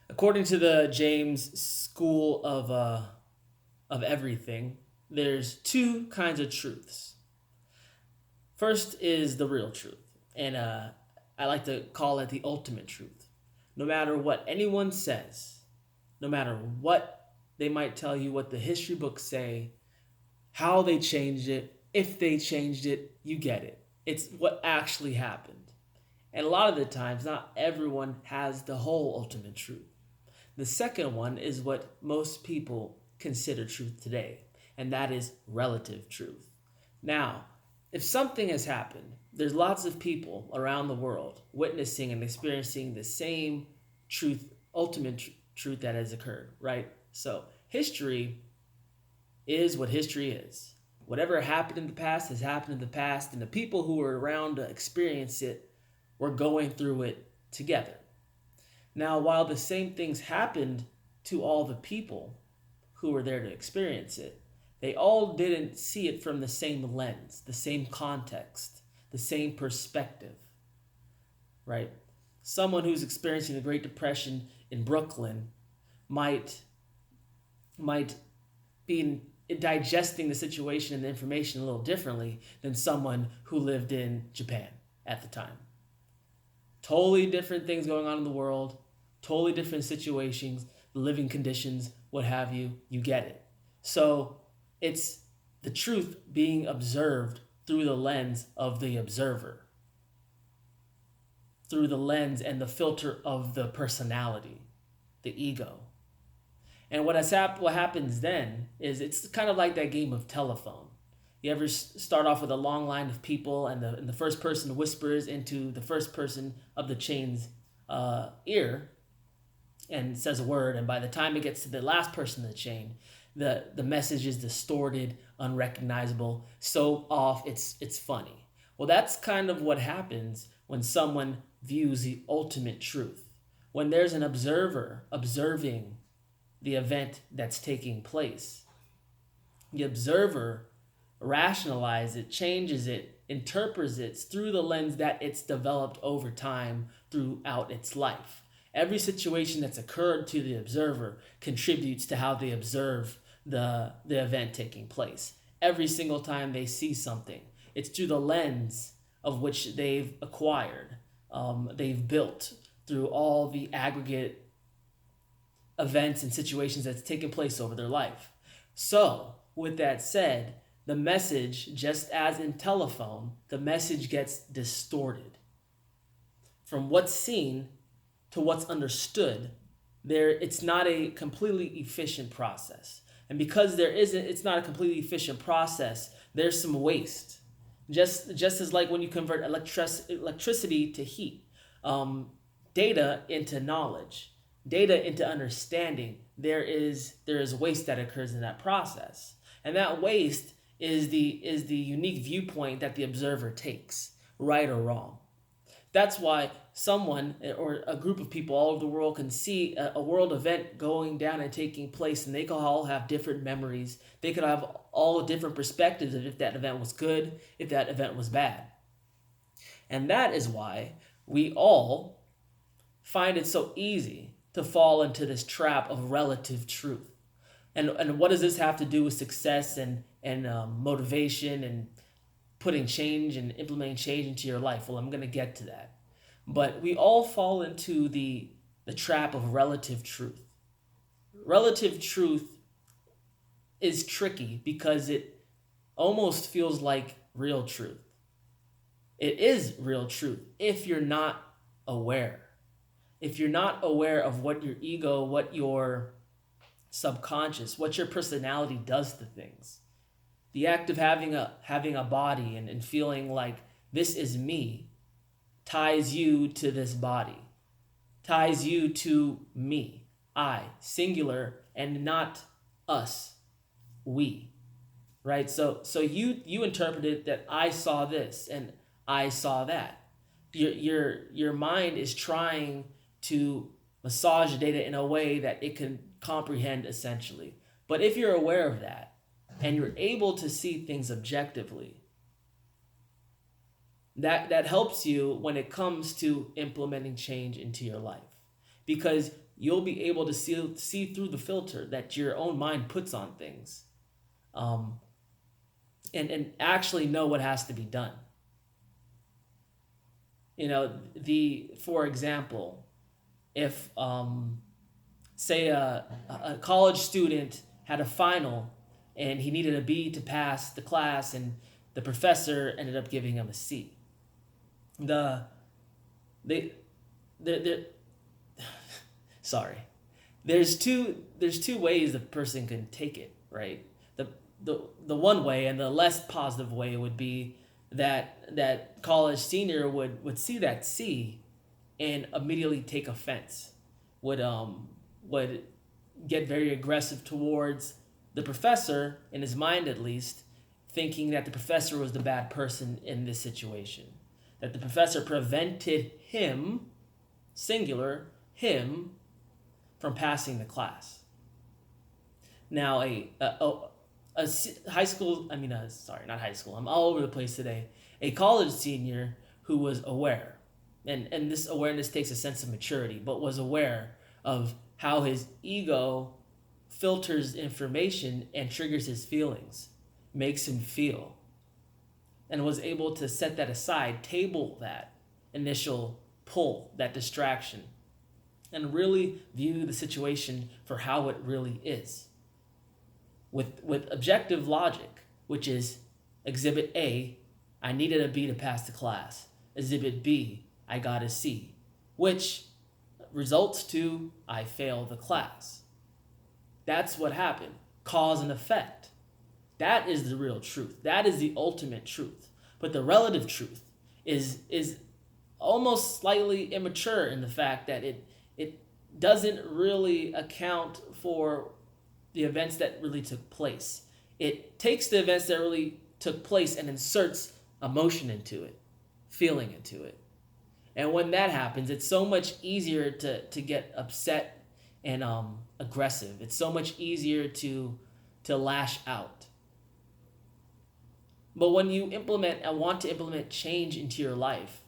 According to the James School of Everything, there's two kinds of truths. First is the real truth, and I like to call it the ultimate truth. No matter what anyone says, no matter what they might tell you, what the history books say, how they changed it, if they changed it, you get it. It's what actually happened. And a lot of the times, not everyone has the whole ultimate truth. The second one is what most people consider truth today, and that is relative truth. Now, if something has happened, there's lots of people around the world witnessing and experiencing the same truth, truth that has occurred, right? So, history is what history is. Whatever happened in the past has happened in the past, and the people who were around to experience it were going through it together. Now, while the same things happened to all the people who were there to experience it, they all didn't see it from the same lens, the same context, the same perspective, right? Someone who's experiencing the Great Depression in Brooklyn might might be digesting the situation and the information a little differently than someone who lived in Japan at the time. Totally different things going on in the world, totally different situations, living conditions, what have you. You get it. So it's the truth being observed through the lens of the observer, through the lens and the filter of the personality, the ego. And what happens then is it's kind of like that game of telephone. You ever start off with a long line of people, and the first person whispers into the first person of the chain's ear and says a word, and by the time it gets to the last person in the chain, the message is distorted, unrecognizable, so off it's funny. Well, that's kind of what happens when someone views the ultimate truth. When there's an observer observing the event that's taking place, the observer rationalizes it, changes it, interprets it through the lens that it's developed over time throughout its life. Every situation that's occurred to the observer contributes to how they observe the event taking place. Every single time they see something, it's through the lens of which they've acquired, they've built through all the aggregate events and situations that's taken place over their life. So, with that said, the message, just as in telephone, the message gets distorted. From what's seen to what's understood, it's not a completely efficient process. And because it's not a completely efficient process, there's some waste. Just as like when you convert electricity to heat, data into knowledge, data into understanding, there is waste that occurs in that process. And that waste is the unique viewpoint that the observer takes, right or wrong. That's why someone or a group of people all over the world can see a world event going down and taking place, and they could all have different memories. They could have all different perspectives of if that event was good, if that event was bad. And that is why we all find it so easy to fall into this trap of relative truth. And what does this have to do with success and motivation and putting change and implementing change into your life? Well, I'm going to get to that. But we all fall into the trap of relative truth. Relative truth is tricky because it almost feels like real truth. It is real truth if you're not aware. If you're not aware of what your ego, what your subconscious, what your personality does to things. The act of having a body and feeling like this is me ties you to this body, ties you to me, I, singular, and not us, we, right? So you interpreted that I saw this and I saw that. Your mind is trying to massage the data in a way that it can comprehend essentially. But if you're aware of that and you're able to see things objectively, that helps you when it comes to implementing change into your life. Because you'll be able to see through the filter that your own mind puts on things, um, and actually know what has to be done. For example, if say a college student had a final and he needed a B to pass the class, and the professor ended up giving him a C. The they they sorry. There's two ways the person can take it, right? The one way, and the less positive way, would be that college senior would see that C and immediately take offense, would get very aggressive towards the professor, in his mind at least, thinking that the professor was the bad person in this situation, that the professor prevented him, singular, him, from passing the class. Now, high school, not high school, I'm all over the place today. A college senior who was aware, and this awareness takes a sense of maturity, but was aware of how his ego filters information and triggers his feelings, makes him feel, and was able to set that aside, table that initial pull, that distraction, and really view the situation for how it really is. With objective logic, which is exhibit A, I needed a B to pass the class. Exhibit B, I got a C, which results to I failed the class. That's what happened. Cause and effect. That is the real truth. That is the ultimate truth. But the relative truth is almost slightly immature in the fact that it doesn't really account for the events that really took place. It takes the events that really took place and inserts emotion into it, feeling into it. And when that happens, it's so much easier to get upset and aggressive. It's so much easier to lash out. But when you implement and want to implement change into your life,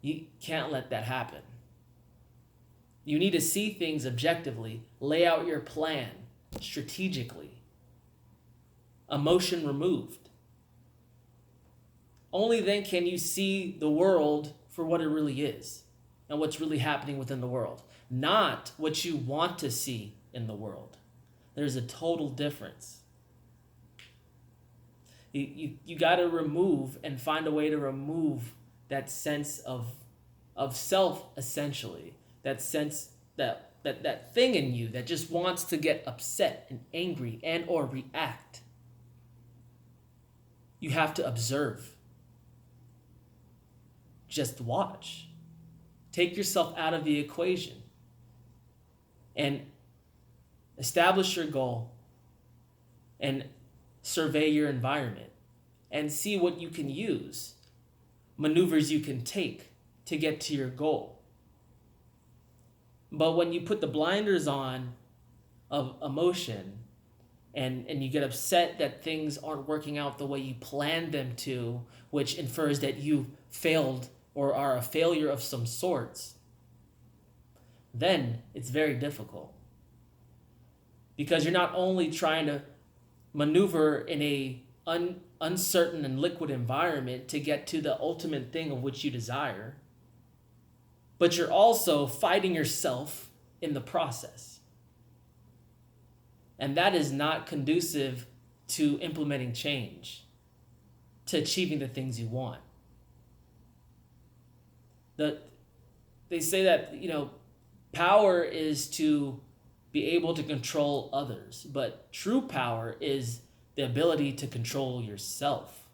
you can't let that happen. You need to see things objectively, lay out your plan strategically, emotion removed. Only then can you see the world for what it really is and what's really happening within the world, not what you want to see in the world. There's a total difference. You got to remove and find a way to remove that sense of self, essentially. That sense, that thing in you that just wants to get upset and angry and or react. You have to observe. Just watch. Take yourself out of the equation and establish your goal and survey your environment and see what you can use, maneuvers you can take to get to your goal. But when you put the blinders on of emotion and you get upset that things aren't working out the way you planned them to, which infers that you failed or are a failure of some sorts, then it's very difficult. Because you're not only trying to maneuver in a uncertain and liquid environment to get to the ultimate thing of which you desire, but you're also fighting yourself in the process. And that is not conducive to implementing change, to achieving the things you want. They say that, power is to be able to control others, but true power is the ability to control yourself.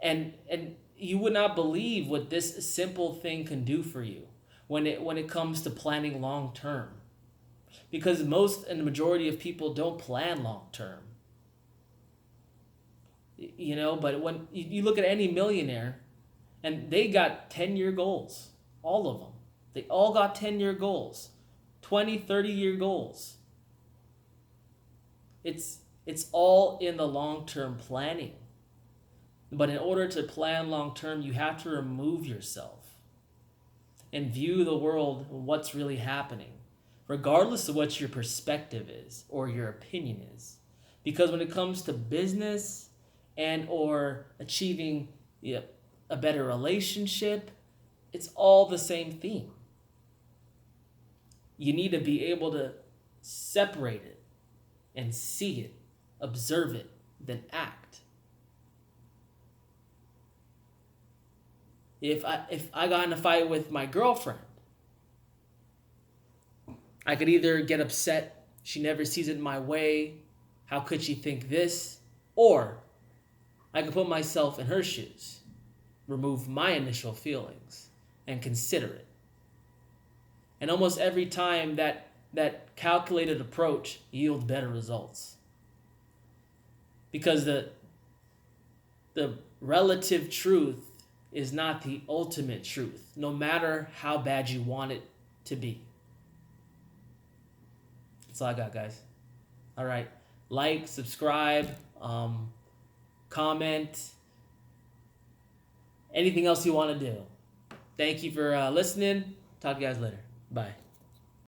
And you would not believe what this simple thing can do for you when it comes to planning long term. Because most and the majority of people don't plan long term. But when you look at any millionaire, and they got 10-year goals, all of them. They all got 10-year goals, 20, 30-year goals. It's all in the long-term planning. But in order to plan long-term, you have to remove yourself and view the world, what's really happening, regardless of what your perspective is or your opinion is. Because when it comes to business and or achieving a better relationship, it's all the same theme. You need to be able to separate it and see it, observe it, then act. If I got in a fight with my girlfriend, I could either get upset, she never sees it my way, how could she think this? Or I could put myself in her shoes, remove my initial feelings, and consider it. And almost every time that calculated approach yields better results. Because the relative truth is not the ultimate truth, no matter how bad you want it to be. That's all I got, guys. All right. Like, subscribe, comment, anything else you want to do. Thank you for listening. Talk to you guys later. Bye.